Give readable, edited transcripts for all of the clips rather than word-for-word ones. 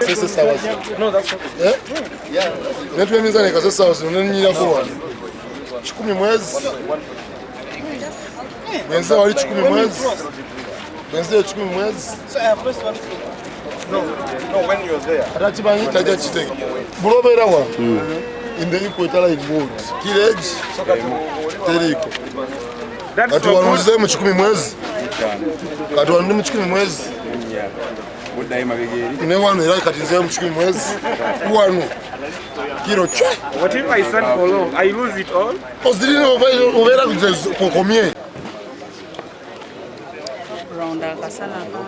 Kasese sawa. No, that's okay. Yeah. Netu mizani kasese sawa, unaninyira kwa. Chikumi mwezi. Benze wali chikumi mwezi. Benze chikumi mwezi. So I have first one. No, when you're there. Atati bangi taja chitenge. Bulobera wa. In the equator like wood. Kileji. Teriko. Kati wanuze mu chikumi mwezi. Kati wanuze mu chikumi mwezi. Ne wanu era kati nze mu chikumi mwezi. Wanu. Kilo chwa. What if I stand for long? I lose it all? Osidini overa kukomie. Ronda kasalama.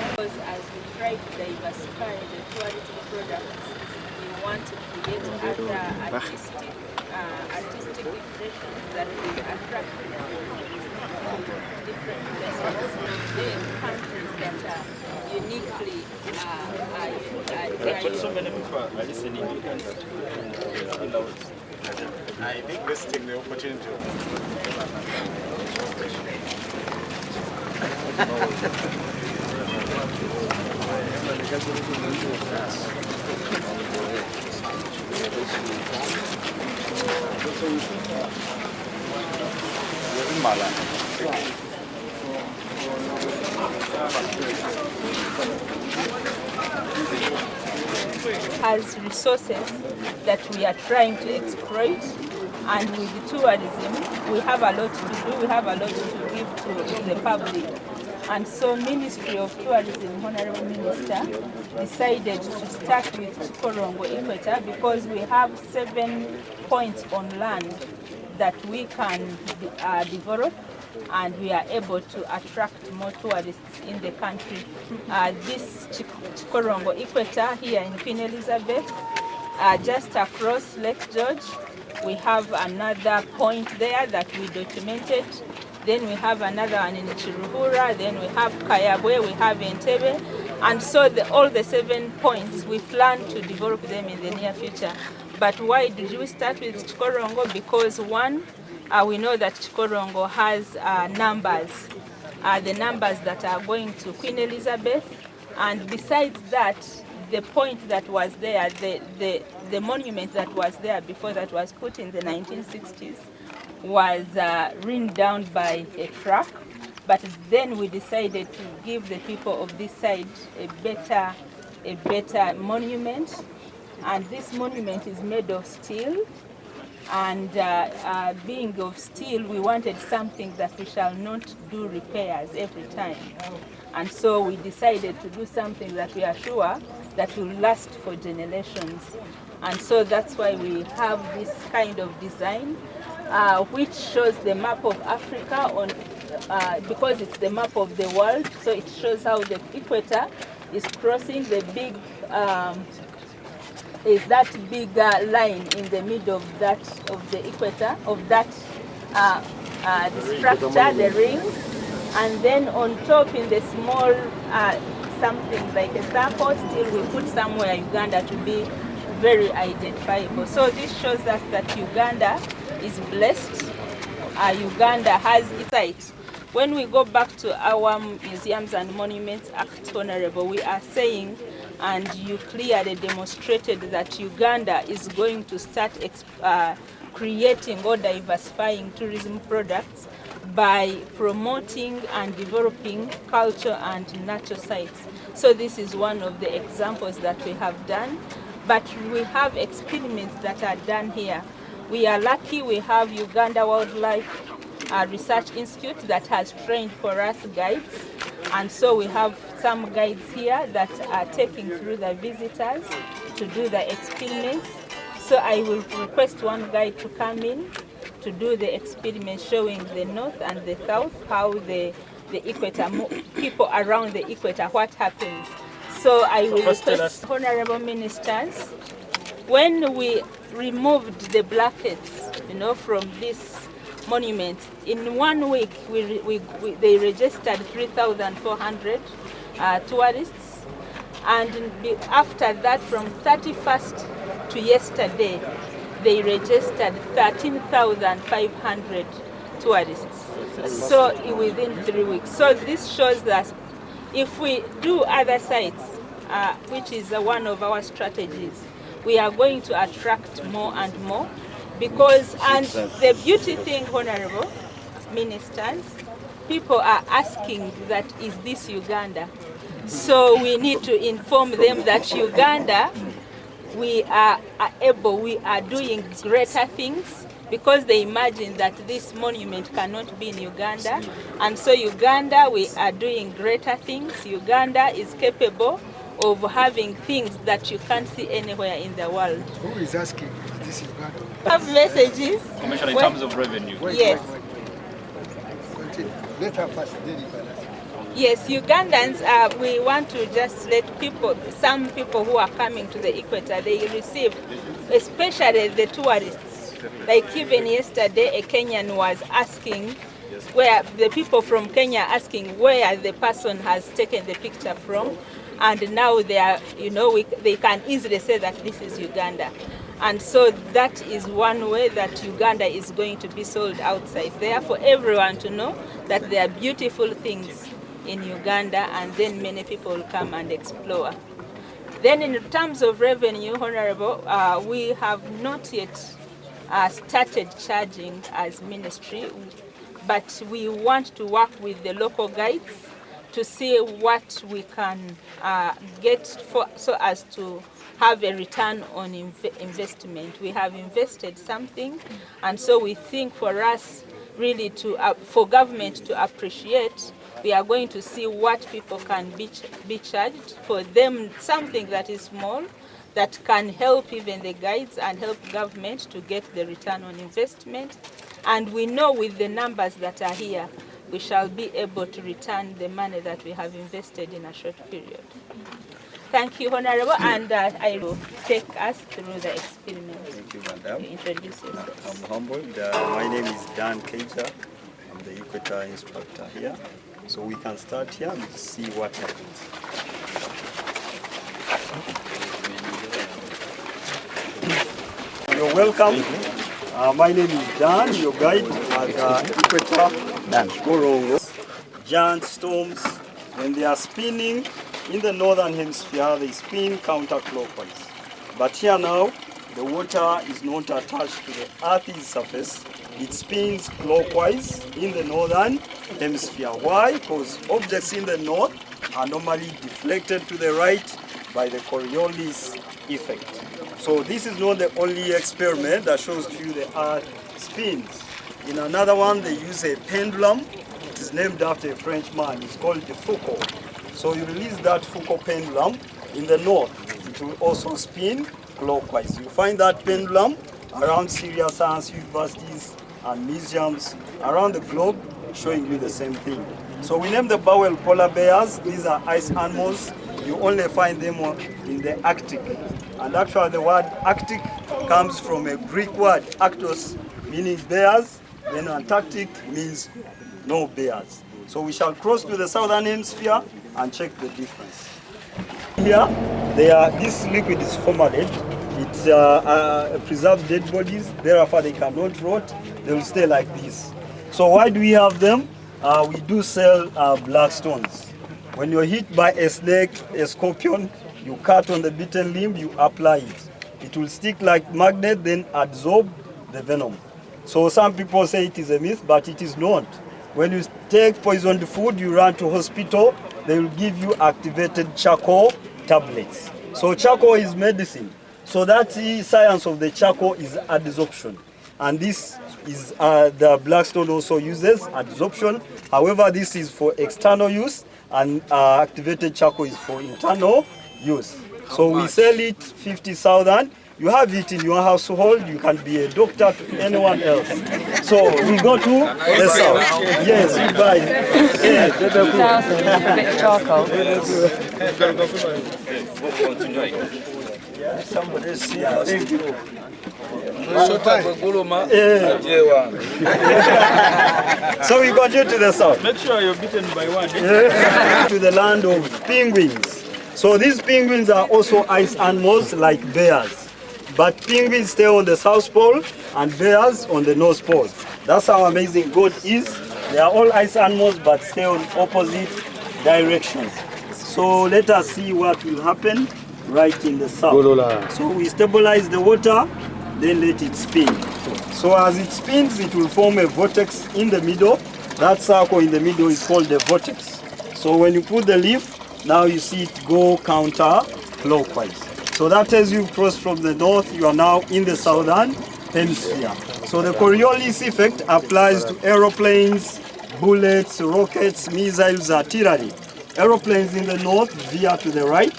Because as we try to diversify the tourism products, we want to create other artistic expressions that will attract people from different places, countries that are uniquely But so many people are listening. I think this thing the opportunity. has resources that we are trying to exploit, and with the tourism we have a lot to do, we have a lot to give to the public. And so Ministry of Tourism, Honorable Minister, decided to start with Kikolongo Equator because we have 7 points on land that we can develop, and we are able to attract more tourists in the country. This Kikolongo Equator here in Queen Elizabeth, just across Lake George, we have another point there that we documented. Then we have another one in Chiruhura, then we have Kayabwe, we have Entebbe, and so all the 7 points, we plan to develop them in the near future. But why did we start with Kikolongo? Because one, we know that Kikolongo has numbers, the numbers that are going to Queen Elizabeth, and besides that, the point that was there, the monument that was there before that was put in the 1960s, was run down by a truck, but then we decided to give the people of this side a better monument, and this monument is made of steel, and being of steel, we wanted something that we shall not do repairs every time, and so we decided to do something that we are sure that will last for generations, and so that's why we have this kind of design, which shows the map of Africa on, because it's the map of the world, so it shows how the equator is crossing the big, is that big line in the middle of the equator, of that the structure, the ring, and then on top in the small something like a circle, still we put somewhere Uganda to be very identifiable. So this shows us that Uganda is blessed. Uganda has its site. When we go back to our Museums and Monuments Act, Honorable, we are saying, and you clearly demonstrated that Uganda is going to start creating or diversifying tourism products by promoting and developing culture and natural sites. So this is one of the examples that we have done, but we have experiments that are done here. We are lucky we have Uganda Wildlife Research Institute that has trained for us guides, and so we have some guides here that are taking through the visitors to do the experiments. So I will request one guide to come in to do the experiment showing the north and the south, how the equator, people around the equator, what happens. So I will request honorable ministers, when we removed the blankets, from this monument, in 1 week they registered 3,400 tourists, and after that, from 31st to yesterday, they registered 13,500 tourists. So within 3 weeks. So this shows that if we do other sites, which is one of our strategies, we are going to attract more and more, because, and the beauty thing, Honorable Ministers, people are asking that, is this Uganda? So we need to inform them that Uganda, we are doing greater things, because they imagine that this monument cannot be in Uganda. And so Uganda, we are doing greater things. Uganda is capable of having things that you can't see anywhere in the world. Who is asking this Uganda? Have messages. Commissioner, in terms of revenue. Yes. Continue. Let her pass deliver. Yes, Ugandans, we want to just let people, some people who are coming to the equator, they receive, especially the tourists. Like even yesterday, a Kenyan was asking, where the people from Kenya asking where the person has taken the picture from, and now they are, they can easily say that this is Uganda. And so that is one way that Uganda is going to be sold outside there, for everyone to know that there are beautiful things in Uganda, and then many people will come and explore. Then in terms of revenue, Honorable, we have not yet started charging as ministry, but we want to work with the local guides to see what we can get so as to have a return on investment. We have invested something, and so we think for us really for government to appreciate, we are going to see what people can be charged for them, something that is small, that can help even the guides and help government to get the return on investment. And we know with the numbers that are here, we shall be able to return the money that we have invested in a short period. Thank you, Honorable, and I will take us through the experiment. Thank you, Madam. Introduce yourself. I'm humbled. My name is Dan Keita. I'm the equator instructor here. So we can start here and see what happens. You're welcome. My name is Dan, your guide at equator kikolongo. Giant storms, when they are spinning in the northern hemisphere, they spin counterclockwise. But here now, the water is not attached to the Earth's surface. It spins clockwise in the northern hemisphere. Why? Because objects in the north are normally deflected to the right by the Coriolis effect. So this is not the only experiment that shows to you the Earth spins. In another one, they use a pendulum. It is named after a French man. It's called the Foucault. So you release that Foucault pendulum in the north. It will also spin clockwise. You find that pendulum around serious science universities and museums around the globe, showing you the same thing. So we name the Bowel polar bears. These are ice animals. You only find them in the Arctic. And actually the word Arctic comes from a Greek word, Arctos, meaning bears, then Antarctic means no bears. So we shall cross to the southern hemisphere and check the difference. Here, this liquid is formaldehyde. It preserves dead bodies, therefore they cannot rot, they will stay like this. So why do we have them? We do sell black stones. When you're hit by a snake, a scorpion, you cut on the bitten limb, you apply it. It will stick like magnet, then absorb the venom. So some people say it is a myth, but it is not. When you take poisoned food, you run to hospital, they will give you activated charcoal tablets. So charcoal is medicine. So that the science of the charcoal is adsorption. And this is the blackstone also uses adsorption. However, this is for external use, and activated charcoal is for internal use. So we sell it 50,000. You have it in your household. You can be a doctor to anyone else. So we go to the south. Yes, you buy it. Yeah, charcoal. somebody see So we continue to the south. Make sure you're beaten by one. To the land of penguins. So these penguins are also ice animals like bears. But penguins stay on the South Pole and bears on the North Pole. That's how amazing God is. They are all ice animals but stay on opposite directions. So let us see what will happen right in the south. So we stabilize the water, then let it spin. So as it spins, it will form a vortex in the middle. That circle in the middle is called the vortex. So when you put the leaf, now you see it go counter-clockwise. So that as you cross from the north, you are now in the southern hemisphere. So the Coriolis effect applies to aeroplanes, bullets, rockets, missiles, artillery. Aeroplanes in the north veer to the right,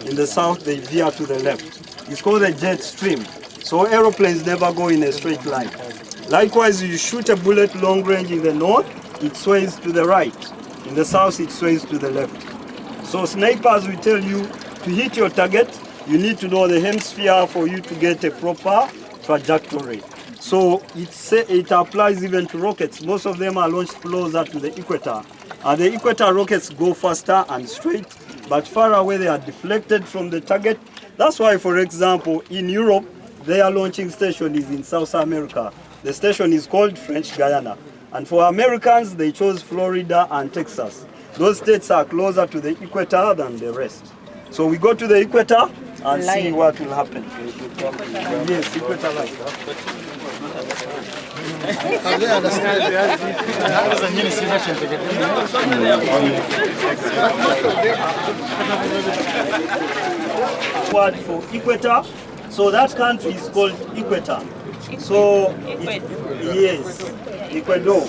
in the south they veer to the left. It's called a jet stream. So aeroplanes never go in a straight line. Likewise, you shoot a bullet long range in the north, it sways to the right. In the south, it sways to the left. So snipers will tell you to hit your target, you need to know the hemisphere for you to get a proper trajectory. So it applies even to rockets. Most of them are launched closer to the equator. And the equator rockets go faster and straight, but far away they are deflected from the target. That's why, for example, in Europe, their launching station is in South America. The station is called French Guiana. And for Americans, they chose Florida and Texas. Those states are closer to the equator than the rest. So we go to the equator and see what will happen. Yes, equator line. Word for equator. So that country is called Equator. So yes, Ecuador.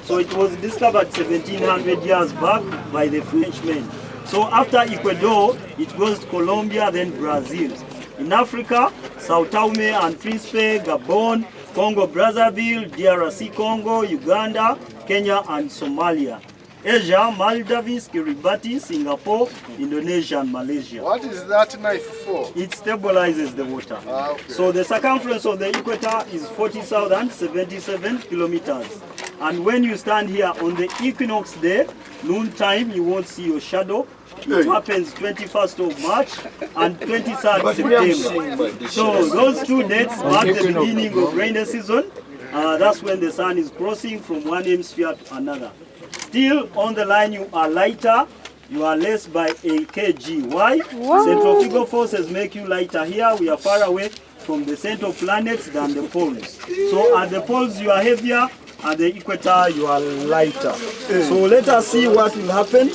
So it was discovered 1700 years back by the Frenchmen. So after Ecuador, it goes to Colombia, then Brazil. In Africa, Sao Tome and Principe, Gabon, Congo Brazzaville, DRC Congo, Uganda, Kenya and Somalia. Asia, Maldives, Kiribati, Singapore, Indonesia and Malaysia. What is that knife for? It stabilizes the water. Okay. So the circumference of the equator is 40,077 kilometers. And when you stand here on the equinox day, noon time, you won't see your shadow. It happens 21st of March and 23rd September. So those 2 dates mark the beginning of rainy season. That's when the sun is crossing from one hemisphere to another. Still on the line you are lighter, you are less by a kg. Why? Centrifugal forces make you lighter here. We are far away from the center of planets than the poles. So at the poles you are heavier, at the equator you are lighter. So let us see what will happen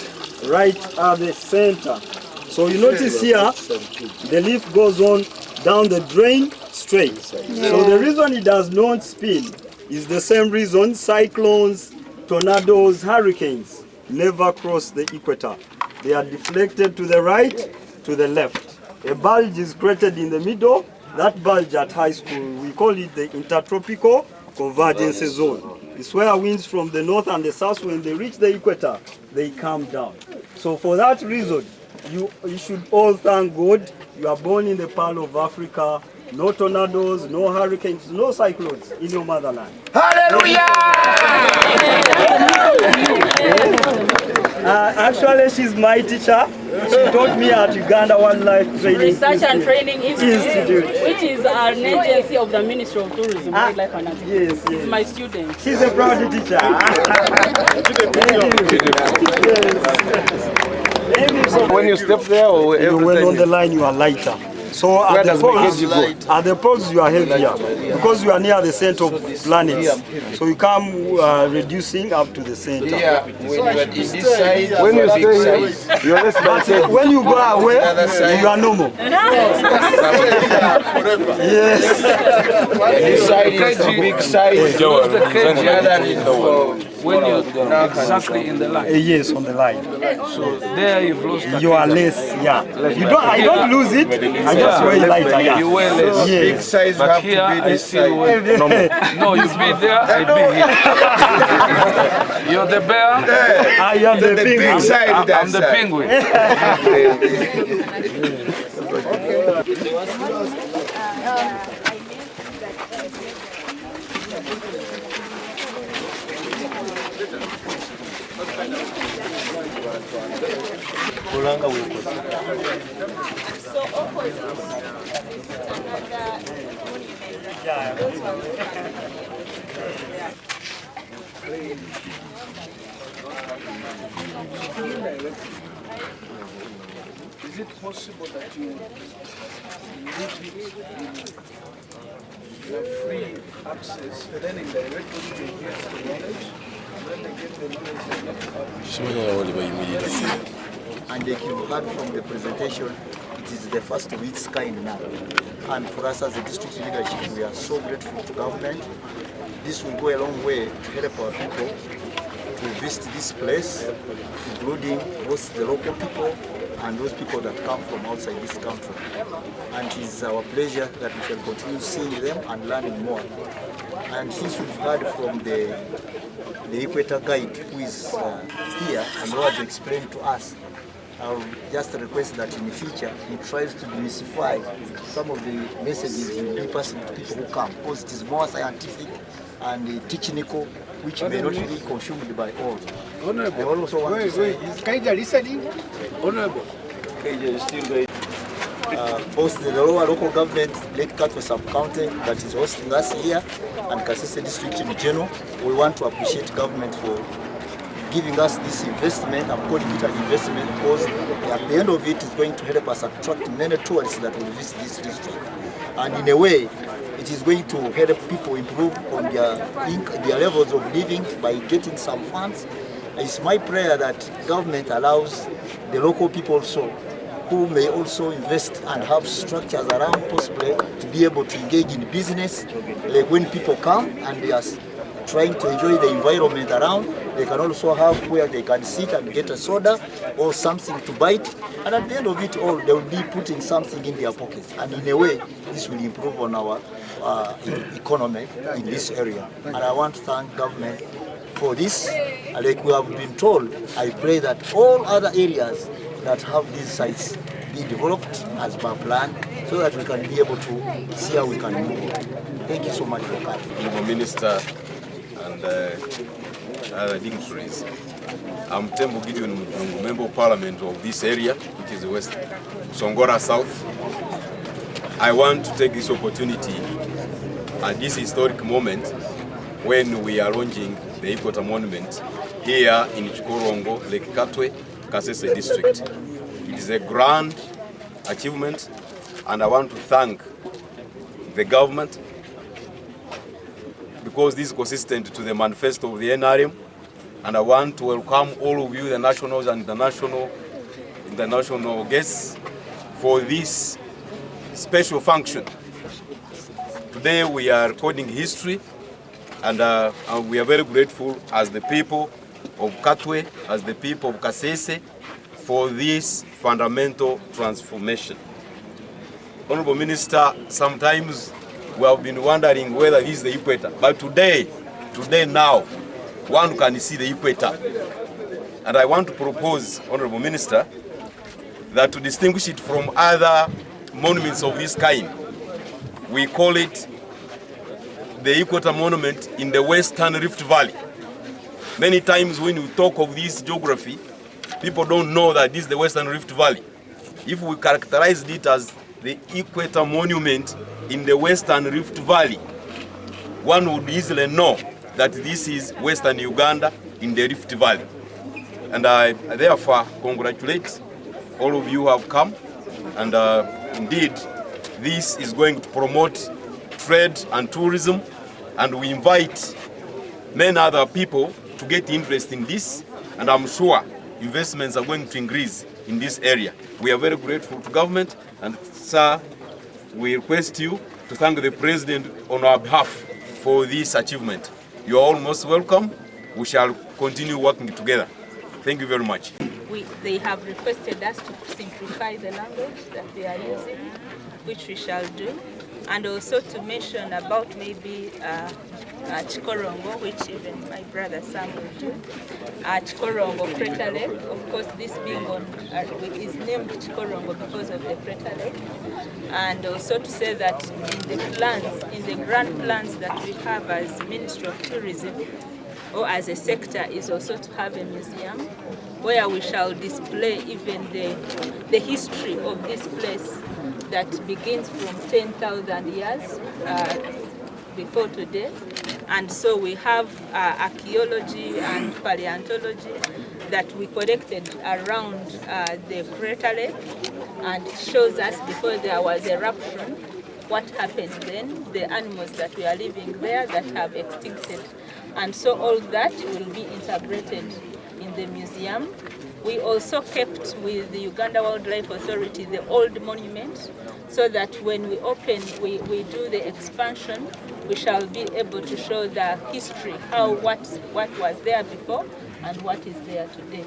right at the center. So you notice here, the leaf goes on down the drain straight. So the reason it does not spin is the same reason cyclones, tornadoes, hurricanes never cross the equator. They are deflected to the right, to the left. A bulge is created in the middle. That bulge at high school, we call it the intertropical convergence zone. It's where winds from the north and the south, when they reach the equator, they come down. So for that reason, you should all thank God you are born in the Pearl of Africa. No tornadoes, no hurricanes, no cyclones in your motherland. Hallelujah! Actually, she's my teacher. She taught me at Uganda Wildlife Training Research and Training Institute, which is an agency of the Ministry of Tourism, Wildlife and Agriculture. Yes, yes. My student. She's a proud teacher. When you step there, or You went on the line, you are lighter. So at the poles you are heavier because you are near the center of planets. So you come reducing up to the center. when you stay here, you're less than When you go away, you are normal. Yes. This side is a big size. The other is for when you're exactly in the line. Yes, on the line. So there you've lost. You are less, yeah. I don't lose it. I just weigh lighter, yeah. You weigh less. Yes. big size. But Have here to be I this still size. weigh no, you be there, I be here. You're the bear. I am the Big penguin. side. I'm the penguin. So opposite another monument. Is it possible that you leave it in free access, then indirectly they get the knowledge, and then they get the knowledge they get And like you've heard from the presentation, it is the first of its kind now. And for us as a district leadership, we are so grateful to government. This will go a long way to help our people to visit this place, including both the local people and those people that come from outside this country. And it is our pleasure that we shall continue seeing them and learning more. And since we've heard from the equator guide who is here and who has explained to us, I'll just request that in the future he tries to demystify some of the messages he will be passing to people who come, because it is more scientific and technical, which may not be consumed by all. Honorable, I also want to say, is Kaija listening? Honorable. Kaija is still going. Both the lower local government, Lake Katwe sub-county that is hosting us here, and Kasese district in general, we want to appreciate government for giving us this investment. I'm calling it an investment because at the end of it is going to help us attract many tourists that will visit this district. And in a way, it is going to help people improve on their levels of living by getting some funds. It's my prayer that government allows the local people also, who may also invest and have structures around possibly to be able to engage in business. Like when people come and they are trying to enjoy the environment around, they can also have where they can sit and get a soda or something to bite. And at the end of it all, they will be putting something in their pockets. And in a way, this will improve on our economy in this area. And I want to thank government for this. Like we have been told, I pray that all other areas that have these sites be developed as per plan so that we can be able to see how we can move on. Thank you so much for coming. Honorable Minister and other dignitaries. I'm Tembo Gideon Mujungu, Member of Parliament of this area, which is West Songora South. I want to take this opportunity at this historic moment when we are launching the Equator Monument here in Kikolongo, Lake Katwe, Kasese district. It is a grand achievement, and I want to thank the government because this is consistent to the manifesto of the NRM, and I want to welcome all of you, the nationals and international guests, for this special function. Today we are recording history, and we are very grateful as the people of Katwe, as the people of Kasese, for this fundamental transformation. Honorable Minister, sometimes we have been wondering whether this is the equator, but today now, one can see the equator. And I want to propose, Honorable Minister, that to distinguish it from other monuments of this kind, we call it the Equator Monument in the Western Rift Valley. Many times when we talk of this geography, people don't know that this is the Western Rift Valley. If we characterized it as the Equator Monument in the Western Rift Valley, one would easily know that this is Western Uganda in the Rift Valley. And I therefore congratulate all of you who have come, and indeed this is going to promote trade and tourism, and we invite many other people to get interest in this, and I'm sure investments are going to increase in this area. We are very grateful to government, and sir, we request you to thank the President on our behalf for this achievement. You are all most welcome. We shall continue working together. Thank you very much. They have requested us to simplify the language that they are using, which we shall do, and also to mention about maybe Kikolongo, which even my brother Sam will do. Kikolongo crater lake, of course, this being on is named Kikolongo because of the crater lake, and also to say that in the plans, in the grand plans that we have as Ministry of Tourism, or as a sector, is also to have a museum where we shall display even the history of this place that begins from 10,000 years before today, And so we have archaeology and paleontology that we collected around the crater lake, and it shows us before there was eruption what happened then, the animals that we are living there that have extincted. And so all that will be integrated in the museum. We also kept with the Uganda Wildlife Authority the old monument, so that when we open, we do the expansion, we shall be able to show the history, what was there before and what is there today.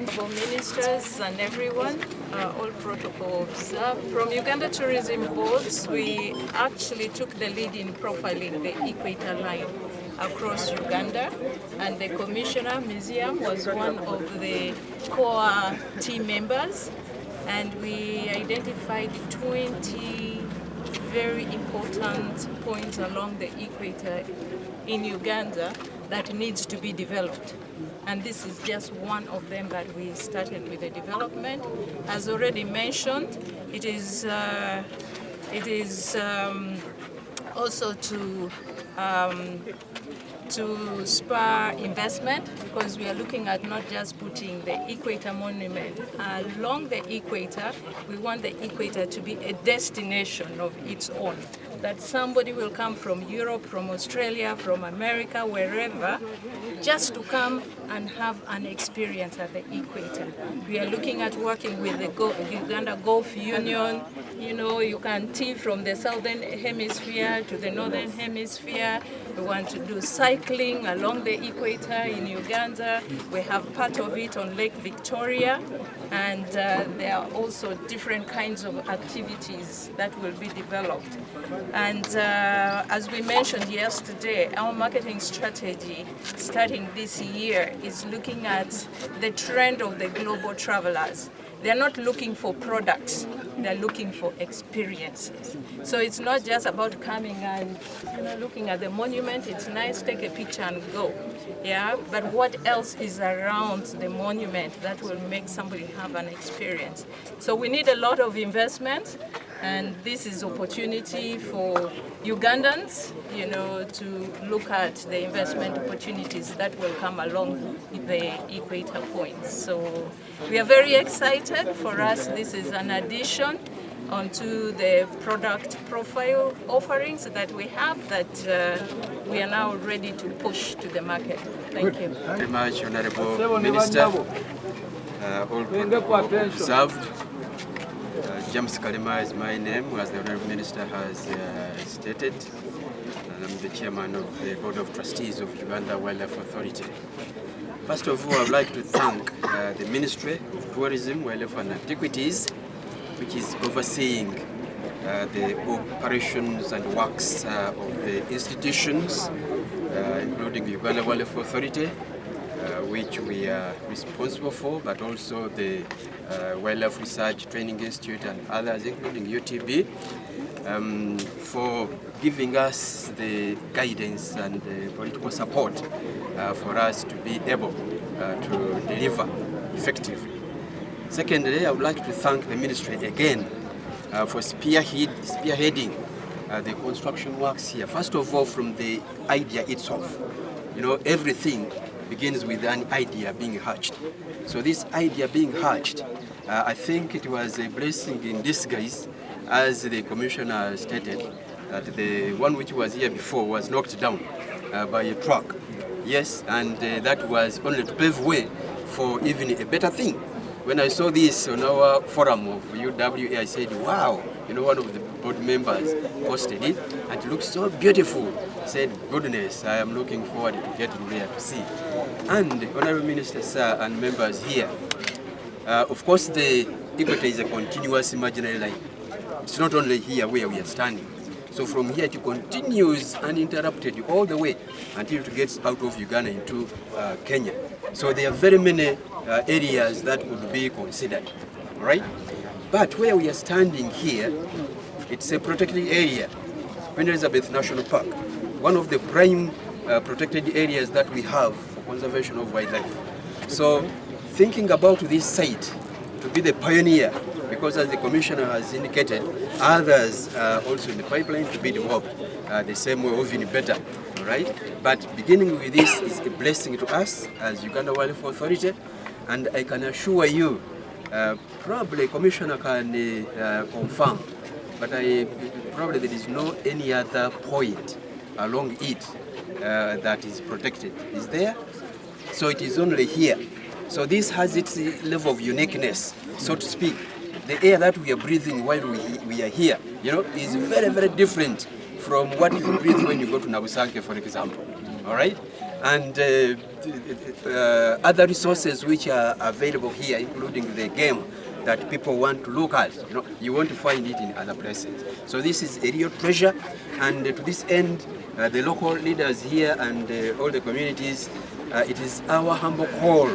For ministers and everyone, all protocol observed. From Uganda Tourism Boards, we actually took the lead in profiling the equator line across Uganda, and the Commissioner Museum was one of the core team members, and we identified 20 very important points along the equator in Uganda that needs to be developed. And this is just one of them that we started with the development. As already mentioned, it is also to spur investment, because we are looking at not just putting the equator monument along the equator. We want the equator to be a destination of its own, that somebody will come from Europe, from Australia, from America, wherever, just to come and have an experience at the equator. We are looking at working with the Uganda Golf Union. You know, you can tee from the southern hemisphere to the northern hemisphere. We want to do cycling along the equator in Uganda. We have part of it on Lake Victoria, and there are also different kinds of activities that will be developed. And as we mentioned yesterday, our marketing strategy starting this year is looking at the trend of the global travelers. They're not looking for products, they're looking for experiences. So it's not just about coming and looking at the monument. It's nice, take a picture and go. Yeah, but what else is around the monument that will make somebody have an experience? So we need a lot of investment, and this is opportunity for Ugandans, to look at the investment opportunities that will come along the equator points. So we are very excited. For us, this is an addition onto the product profile offerings that we have, that we are now ready to push to the market. Thank you. Very much, Honorable Minister. All protocol observed. James Kalima is my name, as the Honorable Minister has stated. And I'm the Chairman of the Board of Trustees of Uganda Wildlife Authority. First of all, I would like to thank the Ministry of Tourism, Wildlife and Antiquities, which is overseeing the operations and works of the institutions, including Uganda Wildlife Authority, which we are responsible for, but also the Wildlife Research Training Institute and others, including UTB, for giving us the guidance and the political support for us to be able to deliver effectively. Secondly, I would like to thank the Ministry again for spearheading the construction works here. First of all, from the idea itself. Everything begins with an idea being hatched. So this idea being hatched, I think it was a blessing in disguise, as the Commissioner stated, that the one which was here before was knocked down by a truck. Yes, and that was only to pave way for even a better thing. When I saw this on our forum of UWA, I said, wow, one of the board members posted it, and it looks so beautiful. I said, goodness, I am looking forward to getting there to see. And Honorable Minister, sir, and members here, of course, the equator is a continuous imaginary line. It's not only here where we are standing. So from here it continues uninterrupted all the way until it gets out of Uganda into Kenya. So there are very many areas that could be considered, right? But where we are standing here, it's a protected area, Queen Elizabeth National Park, one of the prime protected areas that we have for conservation of wildlife. So thinking about this site to be the pioneer, because as the Commissioner has indicated, others are also in the pipeline to be developed the same way, or even better. All right? But beginning with this is a blessing to us as Uganda Wildlife Authority, and I can assure you, probably Commissioner can confirm, but probably there is no any other point along it that is protected. Is there? So it is only here. So this has its level of uniqueness, so to speak. The air that we are breathing while we are here, you know, is very, very different from what you breathe when you go to Nabusanke, for example. All right? And other resources which are available here, including the game that people want to look at, you know, you won't find it in other places. So this is a real treasure, and to this end, the local leaders here and all the communities, it is our humble call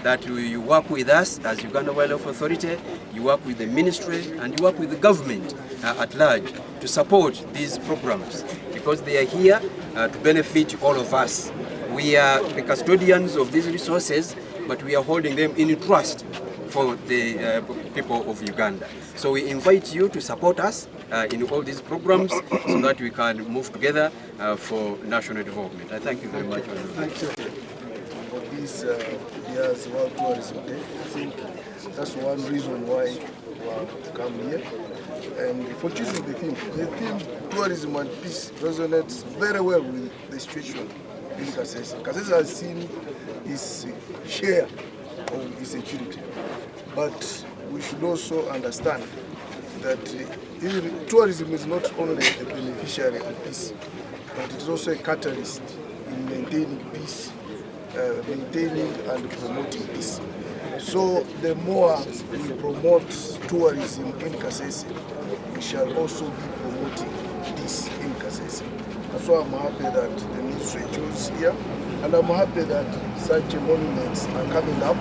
that you work with us as Uganda Wildlife Authority, you work with the ministry, and you work with the government at large to support these programs, because they are here to benefit all of us. We are the custodians of these resources, but we are holding them in trust for the people of Uganda. So we invite you to support us in all these programs so that we can move together for national development. I thank you very much. Thank you. For this year's World Tourism Day, I think that's one reason why we have come here. And for choosing the theme tourism and peace resonates very well with the situation in Kasese. Kasese has seen its share of insecurity, but we should also understand that tourism is not only a beneficiary of peace, but it is also a catalyst in maintaining peace, maintaining and promoting peace. So the more we promote tourism in Kasese, we shall also be promoting this in Kasese. That's why I'm happy that the ministry chose here, and I'm happy that such monuments are coming up,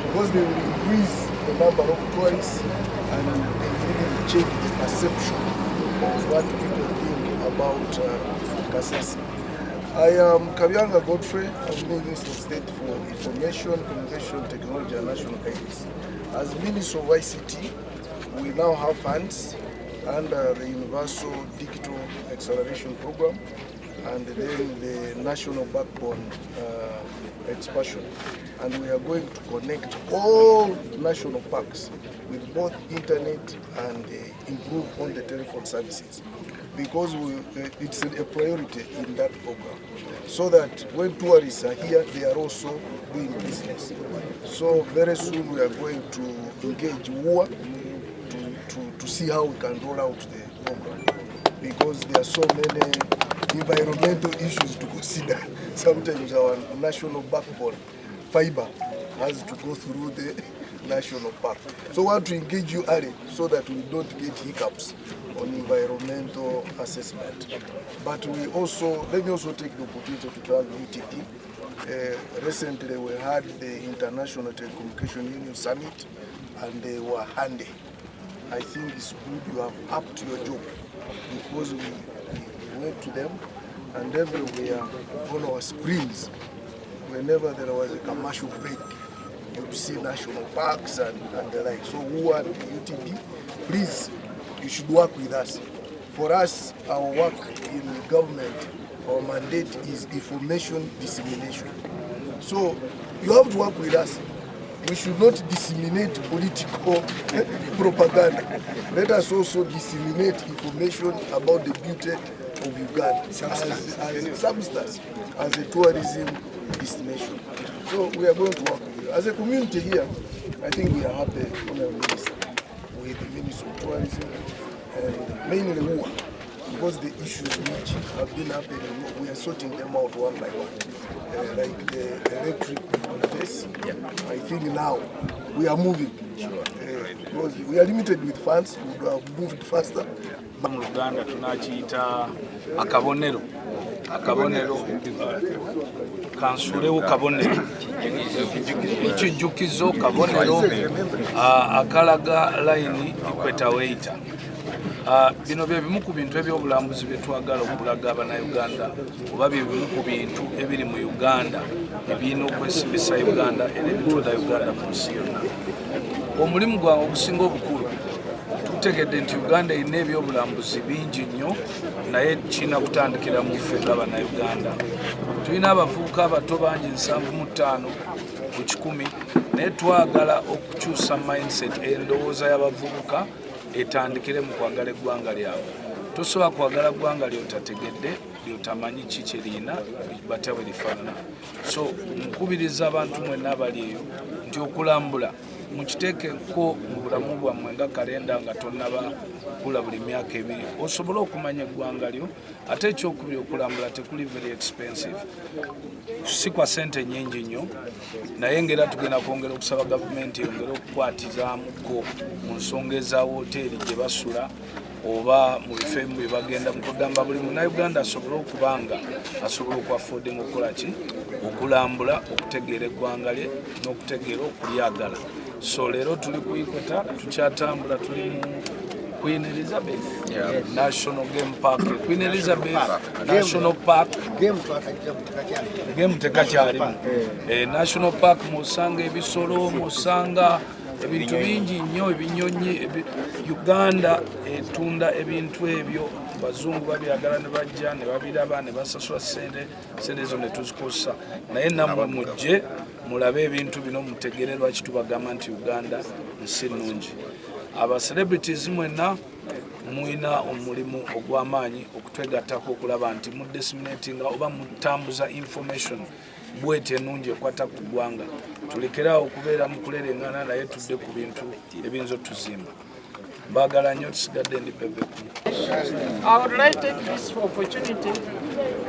because they will increase the number of tourists and really change the perception of what people think about Kasese. I am Kabyanga Godfrey. I'm Minister of State for Information, Communication, Technology and National Guidance. As Minister of ICT, we now have funds under the Universal Digital Acceleration Program and then the National Backbone Expansion. And we are going to connect all national parks with both internet and improve on the telephone services, because it's a priority in that program, so that when tourists are here, they are also doing business. So very soon we are going to engage WUA to see how we can roll out the program, because there are so many environmental issues to consider. Sometimes our national backbone, fiber, has to go through the national park. So we want to engage you early so that we don't get hiccups on environmental assessment. But we also, let me also take the opportunity to thank UTP. Recently we had the International Telecommunication Union Summit, and they were handy. I think it's good you have upped your job, because we went to them, and everywhere on our screens, whenever there was a commercial break, you'd see national parks and the like. So who are the UTP? Please, you should work with us. For us, our work in government, our mandate is information dissemination. So you have to work with us. We should not disseminate political propaganda. Let us also disseminate information about the beauty of Uganda as a substance, as a tourism destination. So we are going to work with you. As a community here, I think we are happy, Honorable Minister, with the Ministry of Tourism, and mainly WUA, because the issues which have been happening, we are sorting them out one by one. Like the electric face, I think now we are moving. Because we are limited with funds, we would have moved faster. Mu Uganda tunakiyita akabonero kansulewo kabonero ekijjukizo kabonero akalaga layini equator weyita. Bino bye bimu ku bintu ebyobulambuzi bye twagala okulaga Abannayuganda, oba bye bimu ku bintu ebiri mu Uganda ebirina okwesimbisa Uganda era ebitunda Uganda mu nsi yonna. Omulimu gwange ogusinga obukulu tutegedde nti Uganda erina ebyobulambuzi bingi nnyo naye kirina kutandikira mu ffe ng'Abannayuganda. Tulina abavubuka abato bangi 75 ku 100 naye twagala okukyusa mindset endowooza y'abavubuka etandikire mu kwagala eggwanga lyabwe. Tosobola kwagala ggwanga lyotategedde lyotamanyi ki kye lirina batya bwe lifaanana. So nkubiriza abantu mwenna abali eyo nti okulambula mukiteekeko mu bulamu bwammwe nga kalenda nga tonnaba kula buli myaka 2 osobole okumanya eggwanga lyo. Ate ekyokubiri okulambula tekuli very expensive, si kwa sente nnyingi nnyo, naye ngera tugenda kwongera okusaba gavumenti yongere okukwatizaamuko mu nsonga eza woteeri gye basula oba mu bifo ebimu bye bagenda mu kugamba buli Munnayuganda asobole okubanga asobola okuaffordinga okukola ki okulambula okutegeera eggwanga lye n'okutegeera okulyagala. So leero tuli ku equator tukyatambula tuli mu Queen Elizabeth National Game Park. Queen Elizabeth National Park game tekakyalimu. National Park musanga ebisolo, musanga ebintu bingi nnyo, ebinyonyi. Uganda etunda ebintu ebyo bazungu babyagala ne bajja ne babiraba ne basasula sente ezo ne tuzikosa, naye nammwe mujje mulabe ebintu bino mutegere lwaki tubagamba nti Uganda nsi nnungi. Aba celebrities mwenna mwina omulimu ogw'amaanyi okutwegattako okulaba nti mu disseminating oba mutambuza information bwete ennungi ekwata ku ggwanga. Tulekeraawo okubeera mu kulerengana naye tudde ku bintu ebiyinza otuzimba. Mbagala nnyo tusigadde ndi bebeku. I would like to take this opportunity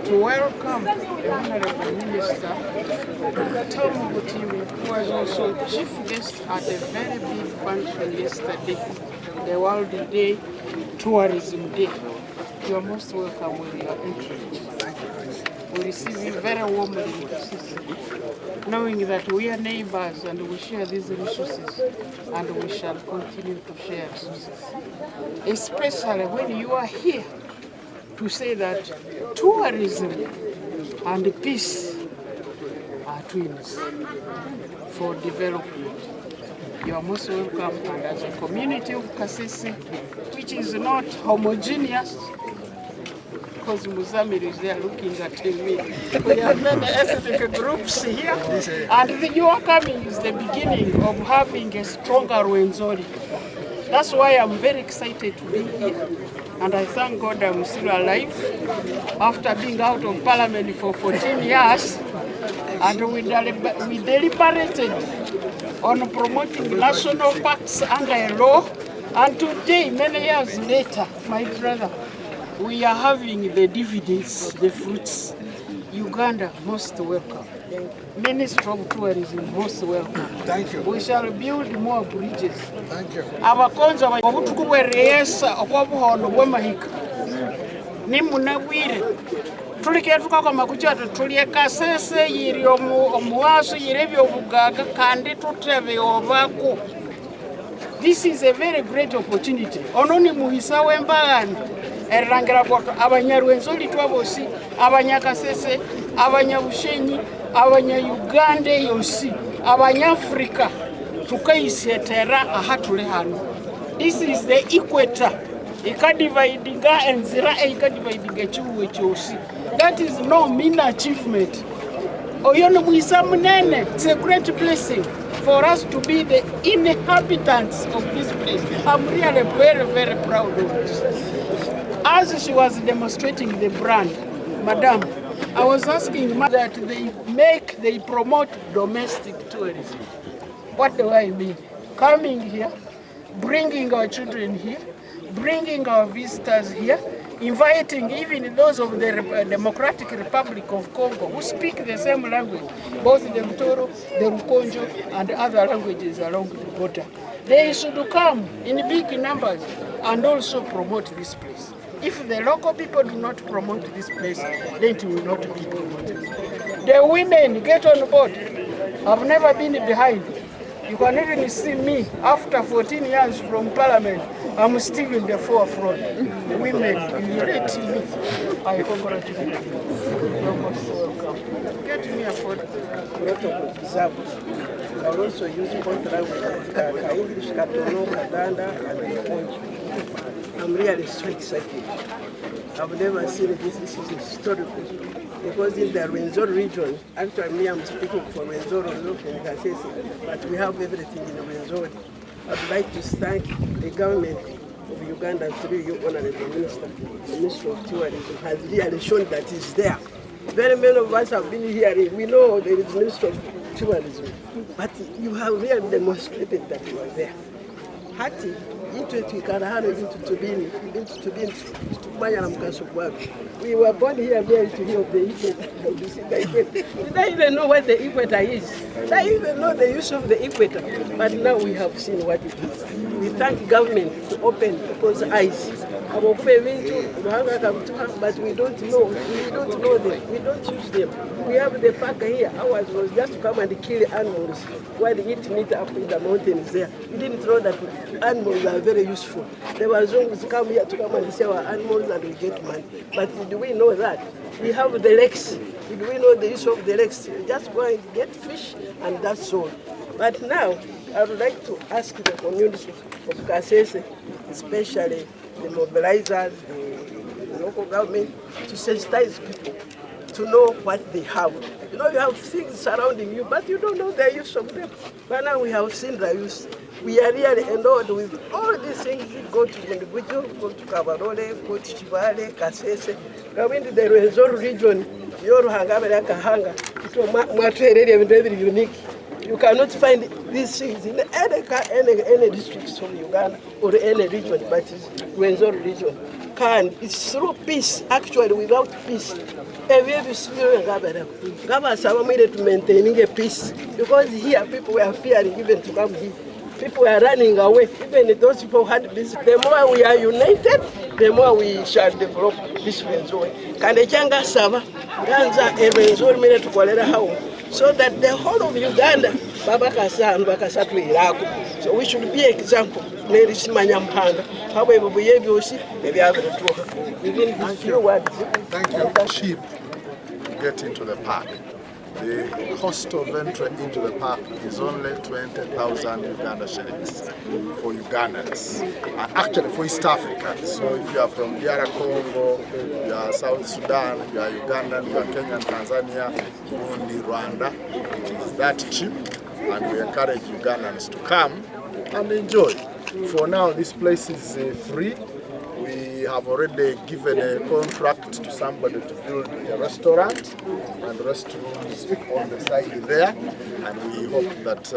to welcome the Honorable Minister Tom Butimi, who was also chief guest at a very big function yesterday, the World Day Tourism Day. You are most welcome when you are introduced. We receive you very warmly, knowing that we are neighbors and we share these resources and we shall continue to share resources. Especially when you are here to say that tourism and peace are twins for development. You are most welcome, and as a community of Kasese, which is not homogeneous, because Muzamir is there looking at me. We have many ethnic groups here, and your coming is the beginning of having a stronger Rwenzori. That's why I'm very excited to be here, and I thank God I'm still alive after being out of Parliament for 14 years, and we deliberated on promoting national parks under a law, and today, many years later, my brother, we are having the dividends, the fruits. Uganda, most welcome. Minister of Tourism, most welcome. Thank you. We shall build more bridges. Thank you. Abakonza obutuku bwereesa okwabuhondo bwemahika nimunabwire tulikira tukakoma kukyata tulye kasese yiri omuwaso yiri ebyobugaga kandi tutebe obako. This is a very great opportunity. Ononi muhisa w'embagano erangira goto abanyarwenzoli twabosi abanyakasese abanyabushenyi abanyayuganda yosi abanyafrika tukaisetera ahatule hano. This is the equator ikadividinga enzira ikadividinga chiwe chosi. That is no mean achievement. Oyono muhisa munene. It's a great blessing for us to be the inhabitants of this place. I'm really very, very proud of this. As she was demonstrating the brand, Madam, I was asking that they promote domestic tourism. What do I mean? Coming here, bringing our children here, bringing our visitors here, inviting even those of the Democratic Republic of Congo who speak the same language, both the Mtoro, the Rukonjo, and other languages along the border. They should come in big numbers and also promote this place. If the local people do not promote this place, then it will not be promoted. The women get on board. I've never been behind. You can even see me after 14 years from Parliament. I'm still in the forefront. Women, elect me. I congratulate you. You're most welcome. Get me a photo. I will also use both languages, English, Katolo, Kadanda, and Rukonjo. I'm really so excited. I've never seen this. This is historical. Because in the Rwenzori region, actually me, I'm speaking for Rwenzori and Kasese, but we have everything in Rwenzori. I'd like to thank the government of Uganda through your honorable minister. The Minister of Tourism has really shown that it's there. Very many of us have been here. We know there is Minister of Tourism, but you have really demonstrated that you are there. Hati, into Tikara, into Tubini, Tumaya and Kasubwabi. We were born here very to hear of the equator. Did I even know what the equator is? Did I even know the use of the equator? But now we have seen what it is. We thank government to open people's eyes. But we don't know. We don't know them. We don't use them. We have the park here. Ours was just to come and kill animals while they eat meat up in the mountains there. We didn't know that animals are very useful. There were zongs come here to come and sell our animals and we get money. But do we know that? We have the lakes. Do we know the use of the lakes? Just go and get fish and that's all. But now, I would like to ask the community of Kasese, especially the mobilizers, the local government, to sensitize people to know what they have. You know, you have things surrounding you, but you don't know the use of them. But now we have seen the use. We are really endowed with all these things. We go to Individual, go to Kabarole, go to Chibale, Kasese. Go into the Rwenzori region, Yoruhanga, Kahanga. It's very unique. You cannot find these things in any districts of Uganda or any region, but it's Rwenzori region. It's through peace, actually, without peace. To maintaining a peace. Because here people were fearing even to come here. People are running away. Even those people had this. The more we are united, the more we shall develop this Rwenzori. Kandechanga Saba, Ganza, Rwenzori, Mene to Kolera Hao. So that the whole of Uganda, Babakasa and Bakasatu Iraq. So we should be example. Ladies Manyampanda. However, we have you see, maybe I have to talk. Within these few words. Thank you. Cheap to get into the park. The cost of entry into the park is only 20,000 Uganda shillings for Ugandans, and actually for East Africa. So if you are from DR Congo, you are South Sudan, you are Ugandan, you are Kenyan, Tanzania, Burundi, Rwanda, it is that cheap, and we encourage Ugandans to come and enjoy. For now, this place is free. We have already given a contract to somebody to build a restaurant and restrooms on the side there, and we hope that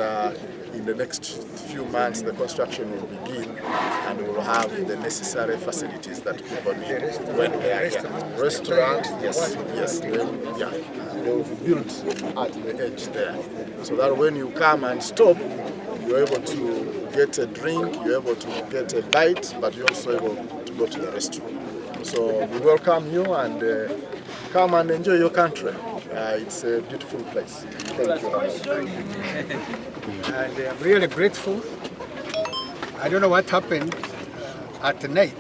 in the next few months the construction will begin and we will have the necessary facilities that people need when they are here. Restaurant, yes, they will be built at the edge there, so that when you come and stop, you're able to get a drink, you're able to get a bite, but you're also able to go to the restroom. So we welcome you and come and enjoy your country. It's a beautiful place. Thank you. And I'm really grateful. I don't know what happened at night.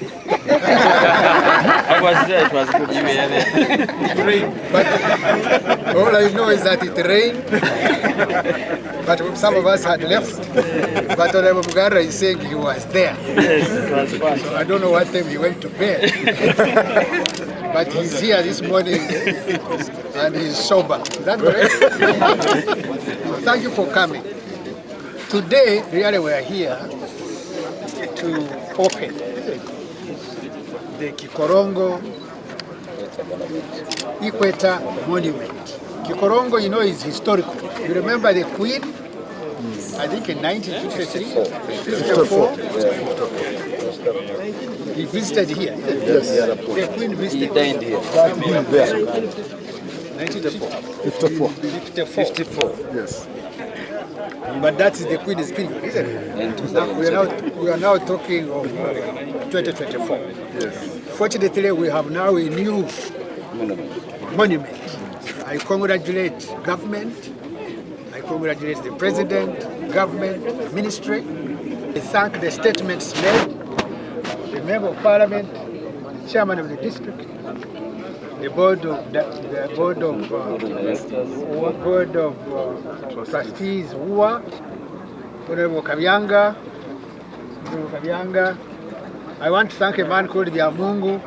I was there, it was good. It rained, but all I know is that it rained. But some of us had left. But Honorable Mugara is saying he was there. Yes, it was fun. So I don't know what time he went to bed. But he's here this morning and he's sober. Is that correct? Thank you for coming. Today, really, we are here to open the Kikolongo Equator Monument. Kikolongo, you know, is historical. You remember the Queen, I think in 1953, 54. He visited here. Yes. The Queen visited. He dined here. 1954. 54. Yes. But that is the Queen's period, isn't it? We are now talking of 2024. Yes. Fortunately, we have now a new monument. I congratulate government, I congratulate the president, government, ministry. I thank the statements made, the member of parliament, the chairman of the district, the board of trustees, Honorable Kabyanga, I want to thank a man called Mungu,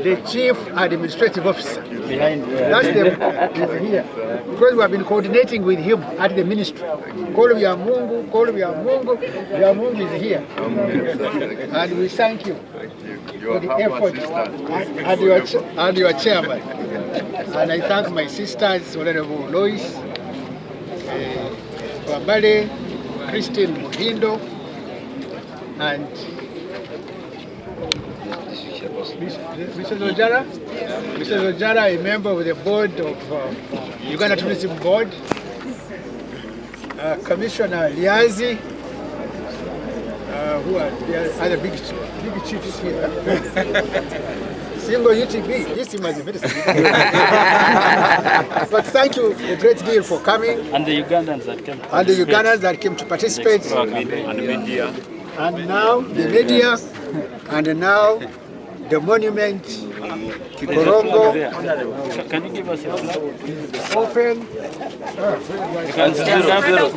the Chief Administrative Officer. That's the he's here. Because we have been coordinating with him at the ministry. Mungu is here. And we thank you for the effort and your chairman. And I thank my sisters, Honorable Lois, Wambale, Christine Muhindo, and Mrs. Ojara. Mrs. Ojara, a member of the board of Uganda Tourism Board. Commissioner Liazi, who are the other big chiefs here. Single UTB, this team has a medicine. But thank you a great deal for coming. And the Ugandans that came to participate. And the Ugandans that came to participate. And the media. And now the media. And now the monument, Kikolongo. Can you give us a flag? Open. You can stand up there.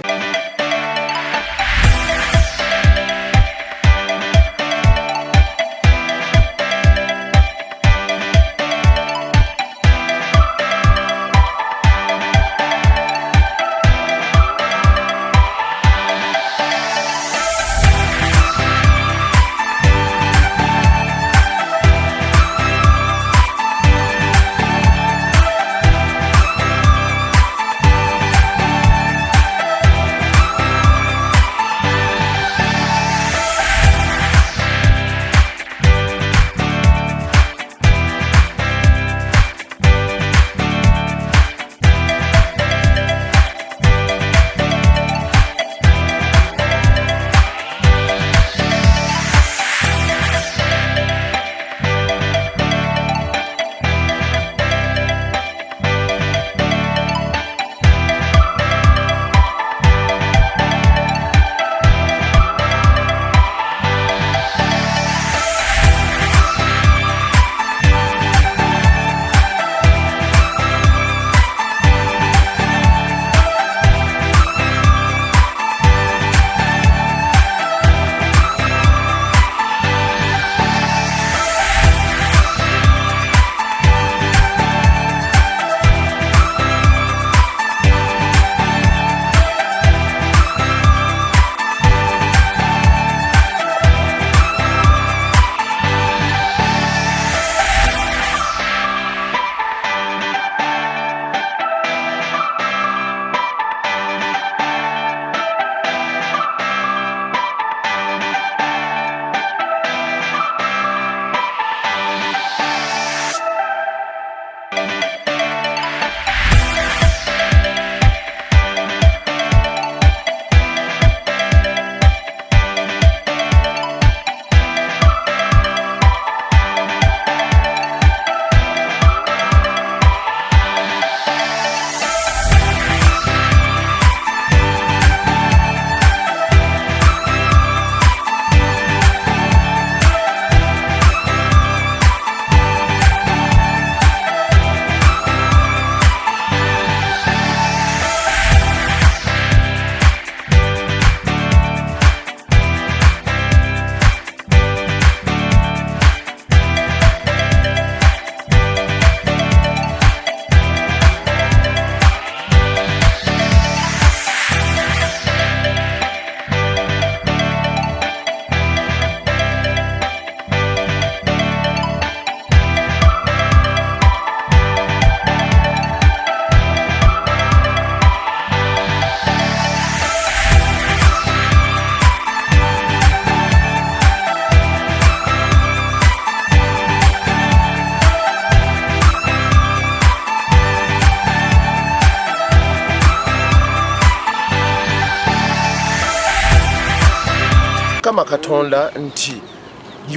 Kama Katonda nti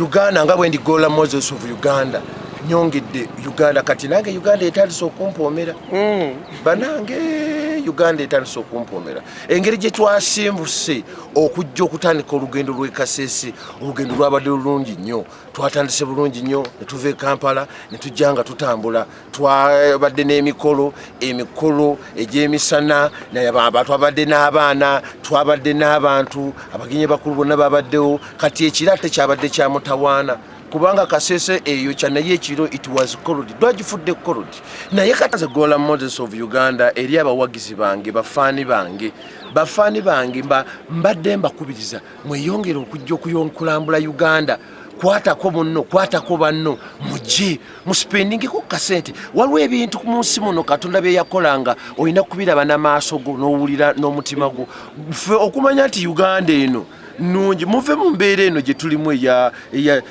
Uganda nga bwe ndi Gola Moses of Uganda nyongedde Uganda kati nange Uganda etandise okumpoomera banange Uganda etandise okumpoomera engeri gye twasimbuse okujja okutandika olugendo lw'e Kasese olugendo lwabadde lulungi nnyo twatandise bulungi nnyo ne tuva e Kampala ne tujja nga tutambula twabadde n'emikolo egy'emisana twabadde n'abaana twabadde n'abantu abagenyi bakulu bonna babaddewo kati ekiro ate kyabadde kya mutawaana kubanga Kasese eyo kyanaye ekiro it was cold dwagifudde cold naye kataze gola Moses of Uganda eri abawagizi bange bafaani bange mbadde mbakubiriza mweyongere okujja okuyonkulambula Uganda kwatako munno kwatako banno mujje muspendingeko kasente waliwo ebintu mu nsi muno Katonda bye yakolanga olina kubiraba n'amaaso go n'owulira n'omutima gwo okumanya nti Uganda eno nungi muve mu mbeera eno gye tulimu eya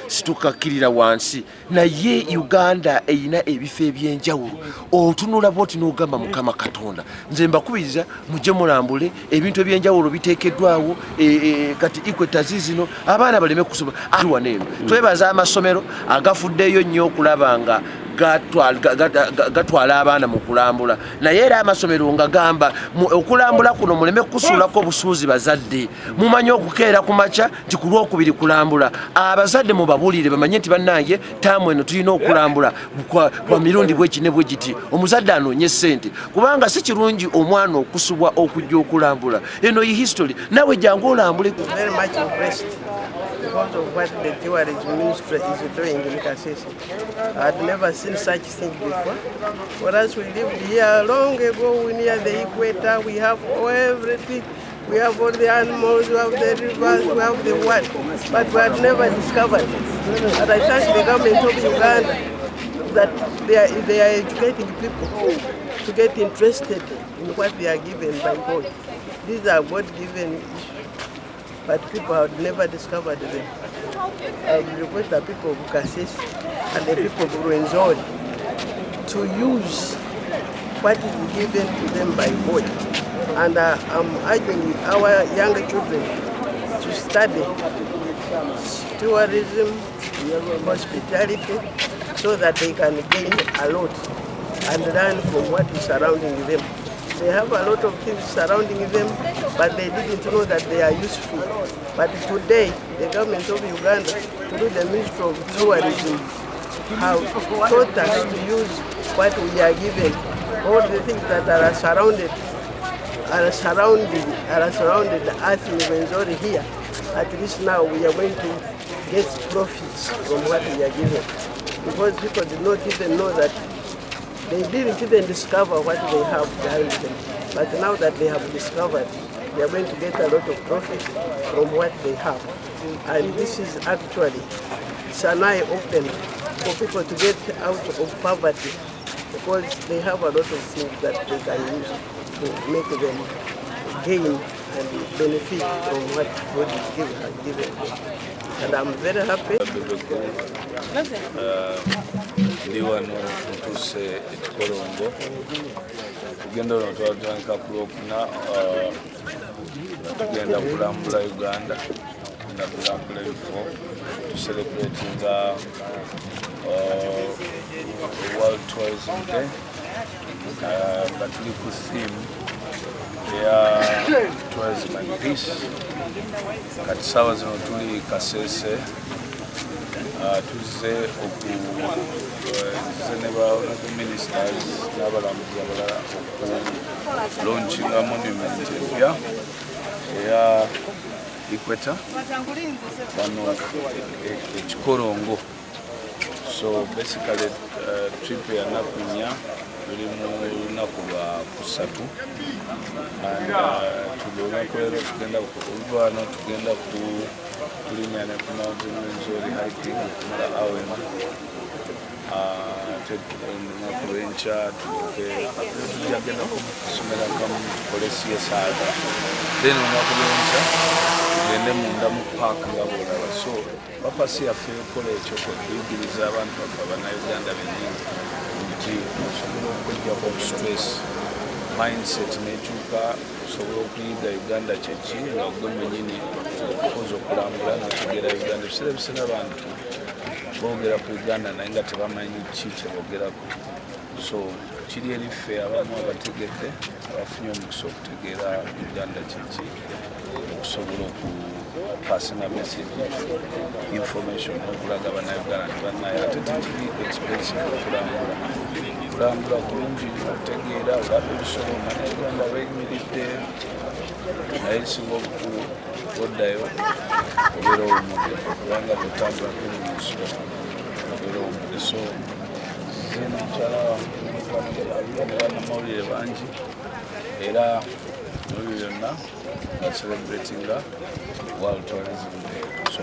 situkakkirira wansi naye Uganda eyina ebifo ebyenjawulo otunula bwoti n'ogamba Mukama Katonda nze mbakubiriza mujje mulambule ebintu ebyenjawulo biteekeddwawo kati equator zino abaana baleme kusoma waneeno twebaza amasomero agafuddeyo nnyo okulaba nga gatwala abaana mu kulambula naye era amasomero nga gamba okulambula kuno muleme kusuulako obusuuzi bazadde mumanye okukeera ku makya nti ku lwokubiri kulambula abazadde mubabulire bamanye nti bannange taamu eno tulina okulambula kwa mirundi bwe kine bwe giti omuzadde anoonye ssente kubanga si kirungi omwana okusubwa okujja okulambula eno yi history nawe jangu olambule because of what the tourism ministry is doing in Kasese. I had never seen such thing before. For us, we lived here long ago near the equator. We have everything. We have all the animals, we have the rivers, we have the what. But we had never discovered. And I thank the government of Uganda that they are educating people to get interested in what they are given by God. These are God-given issues, but people have never discovered them. I request the people of Kasese and the people of Rwenzori to use what is given to them by God. And I'm urging our younger children to study tourism, hospitality, so that they can gain a lot and learn from what is surrounding them. They have a lot of things surrounding them, but they didn't know that they are useful. But today, the government of Uganda, through the Ministry of Tourism, have taught us to use what we are given. All the things that are surrounded us in Rwenzori here. At least now we are going to get profits from what we are given. Because people did not even know that. They didn't even discover what they have behind them. But now that they have discovered, they are going to get a lot of profit from what they have. And this is actually, it's an eye open for people to get out of poverty, because they have a lot of things that they can use to make them gain and benefit from what God has given them. And I'm very happy. Ndi wano tutuse ekikolongo tugenda wano twatandika ku Lwokuna tugenda kulambula Uganda na kulambula ifo to celebrating World Tourism Day but tuli ku theme ya tourism and peace kati sawa zino tuli Kasese tuze okuzenebawonako ministers n'abalambuzi abalala okulaunchinga monument empya eya equator wano ekikolongo. So basically trip ya naku 4 tuli mu lunaku lwa kusatu and tulunaku leero tugenda okuva wano tugenda ku tulinyana ku mountain Rwenzori hiking okumala awa eno olunaku lw'enkya tujagenda kusomera kamu tukole CSR then olunaku lw'enkya tugende munda mu park nga bwolaba. So papasi yaffe ekola ekyo kwekuyigiriza abantu baffe abannayuganda bennyini nti osobola okuggyako stress mindset nekyuka osobola okuyiga Uganda kyeki nga gwe mwennyini okoza okulambula n'otegeera Uganda. Ebiseera bisera abantu boogera ku Uganda naye nga tebamanyi ki kye boogerako. So kiri eriffe abamu abategedde abafunye omukisa okutegeera Uganda kiki okusobola okupasinga message information okulaga bannayuganda ne bannaye ate tekiri expensive okulambula kulungi otegeera olaba ebisolo omanya Uganda weyimiridde naye ekisinga obukulu oddayo obeera owumudde kubanga bwetambula kuli mu nsulo obeera owumudde. So zino mukyala bannamawulire bangi era ebyo byonna nga celebratinga World Tourism Day. So